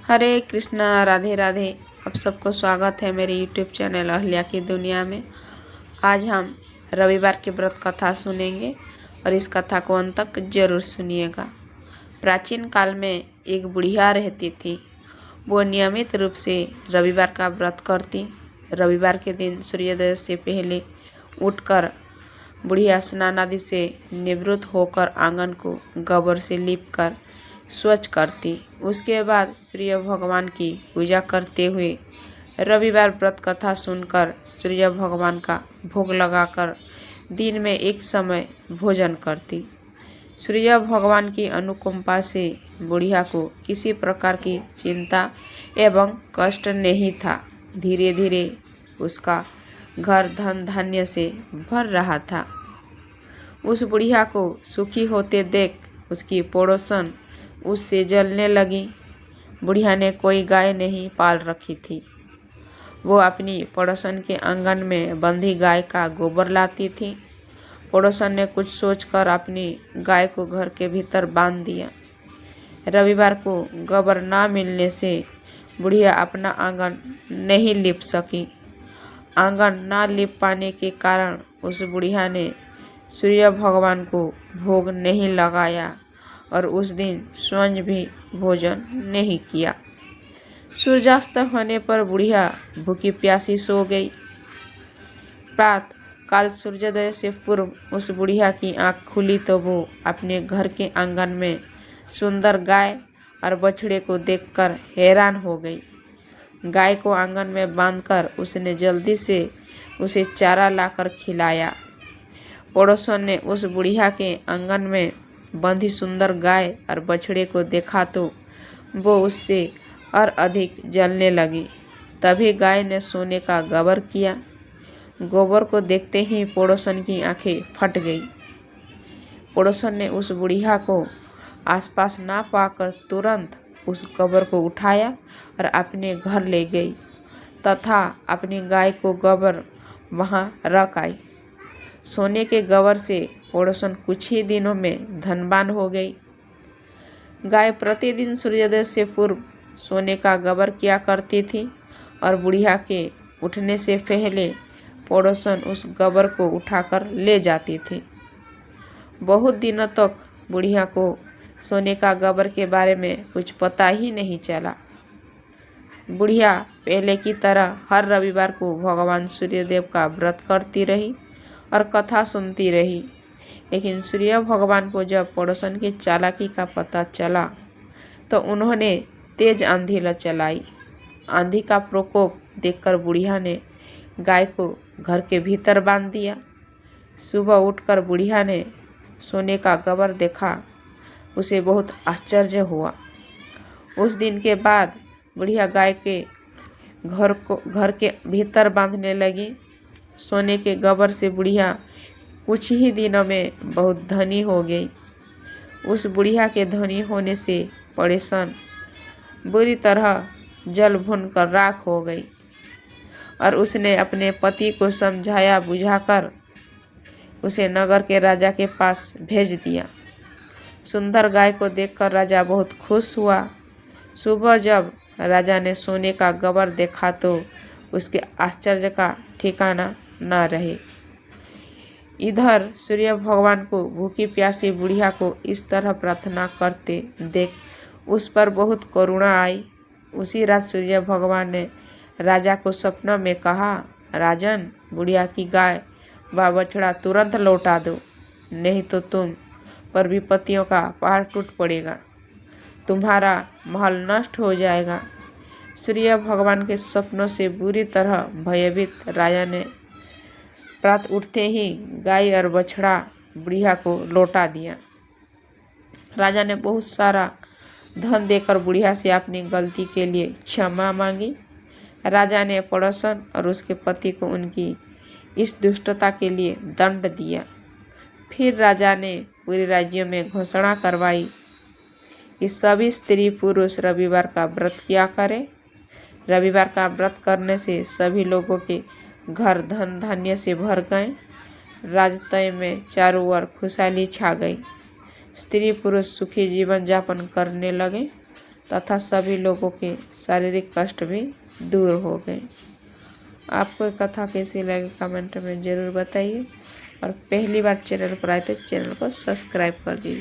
हरे कृष्णा, राधे राधे। आप सबको स्वागत है मेरे यूट्यूब चैनल अहल्या की दुनिया में। आज हम रविवार की व्रत कथा सुनेंगे और इस कथा को अंत तक जरूर सुनिएगा। प्राचीन काल में एक बुढ़िया रहती थी। वो नियमित रूप से रविवार का व्रत करती। रविवार के दिन सूर्योदय से पहले उठकर बुढ़िया स्नान आदि से निवृत्त होकर आंगन को गोबर से लीपकर स्वच्छ करती। उसके बाद सूर्य भगवान की पूजा करते हुए रविवार व्रत कथा सुनकर सूर्य भगवान का भोग लगाकर दिन में एक समय भोजन करती। सूर्य भगवान की अनुकंपा से बुढ़िया को किसी प्रकार की चिंता एवं कष्ट नहीं था। धीरे धीरे उसका घर धन धान्य से भर रहा था। उस बुढ़िया को सुखी होते देख उसकी पड़ोसन उससे जलने लगी। बुढ़िया ने कोई गाय नहीं पाल रखी थी। वो अपनी पड़ोसन के आंगन में बंधी गाय का गोबर लाती थी। पड़ोसन ने कुछ सोचकर अपनी गाय को घर के भीतर बांध दिया। रविवार को गोबर ना मिलने से बुढ़िया अपना आंगन नहीं लीप सकी। आंगन ना लीप पाने के कारण उस बुढ़िया ने सूर्य भगवान को भोग नहीं लगाया और उस दिन स्वयं भी भोजन नहीं किया। सूर्यास्त होने पर बुढ़िया भूखी प्यासी सो गई। प्रातः काल सूर्योदय से पूर्व उस बुढ़िया की आंख खुली तो वो अपने घर के आंगन में सुंदर गाय और बछड़े को देखकर हैरान हो गई। गाय को आंगन में बांधकर उसने जल्दी से उसे चारा लाकर खिलाया। पड़ोसन ने उस बुढ़िया के आंगन में बंधी सुंदर गाय और बछड़े को देखा तो वो उससे और अधिक जलने लगी। तभी गाय ने सोने का गोबर किया। गोबर को देखते ही पड़ोसन की आंखें फट गई। पड़ोसन ने उस बुढ़िया को आसपास ना पाकर तुरंत उस गोबर को उठाया और अपने घर ले गई तथा अपनी गाय को गोबर वहां रख आई। सोने के गोबर से पड़ोसन कुछ ही दिनों में धनवान हो गई। गाय प्रतिदिन सूर्योदय से पूर्व सोने का गोबर किया करती थी और बुढ़िया के उठने से पहले पड़ोसन उस गोबर को उठाकर ले जाती थी। बहुत दिनों तक बुढ़िया को सोने का गोबर के बारे में कुछ पता ही नहीं चला। बुढ़िया पहले की तरह हर रविवार को भगवान सूर्यदेव का व्रत करती रही और कथा सुनती रही। लेकिन सूर्य भगवान को जब पड़ोसन की चालाकी का पता चला तो उन्होंने तेज आंधी चलाई। आंधी का प्रकोप देखकर बुढ़िया ने गाय को घर के भीतर बांध दिया। सुबह उठकर बुढ़िया ने सोने का गोबर देखा। उसे बहुत आश्चर्य हुआ। उस दिन के बाद बुढ़िया गाय के घर के भीतर बांधने लगी। सोने के गोबर से बुढ़िया कुछ ही दिनों में बहुत धनी हो गई। उस बुढ़िया के धनी होने से पड़ोसन बुरी तरह जल भुन कर राख हो गई और उसने अपने पति को समझाया बुझाकर उसे नगर के राजा के पास भेज दिया। सुंदर गाय को देखकर राजा बहुत खुश हुआ। सुबह जब राजा ने सोने का गोबर देखा तो उसके आश्चर्य का ठिकाना न रहे। इधर सूर्य भगवान को भूखी प्यासी बुढ़िया को इस तरह प्रार्थना करते देख उस पर बहुत करुणा आई। उसी रात सूर्य भगवान ने राजा को सपना में कहा, राजन, बुढ़िया की गाय व बछड़ा तुरंत लौटा दो, नहीं तो तुम पर विपत्तियों का पहाड़ टूट पड़ेगा, तुम्हारा महल नष्ट हो जाएगा। सूर्य भगवान के सपनों से बुरी तरह भयभीत राजा ने प्रातः उठते ही गाय और बछड़ा बुढ़िया को लौटा दिया। राजा ने बहुत सारा धन देकर बुढ़िया से अपनी गलती के लिए क्षमा मांगी। राजा ने पड़ोसन और उसके पति को उनकी इस दुष्टता के लिए दंड दिया। फिर राजा ने पूरे राज्य में घोषणा करवाई कि सभी स्त्री पुरुष रविवार का व्रत किया करें। रविवार का व्रत करने से सभी लोगों के घर धन धान्य से भर गए। राजतय में चारों ओर खुशहाली छा गई। स्त्री पुरुष सुखी जीवन यापन करने लगे तथा सभी लोगों के शारीरिक कष्ट भी दूर हो गए। आपको ये कथा कैसी लगी कमेंट में ज़रूर बताइए और पहली बार चैनल पर आए तो चैनल को सब्सक्राइब कर दीजिए।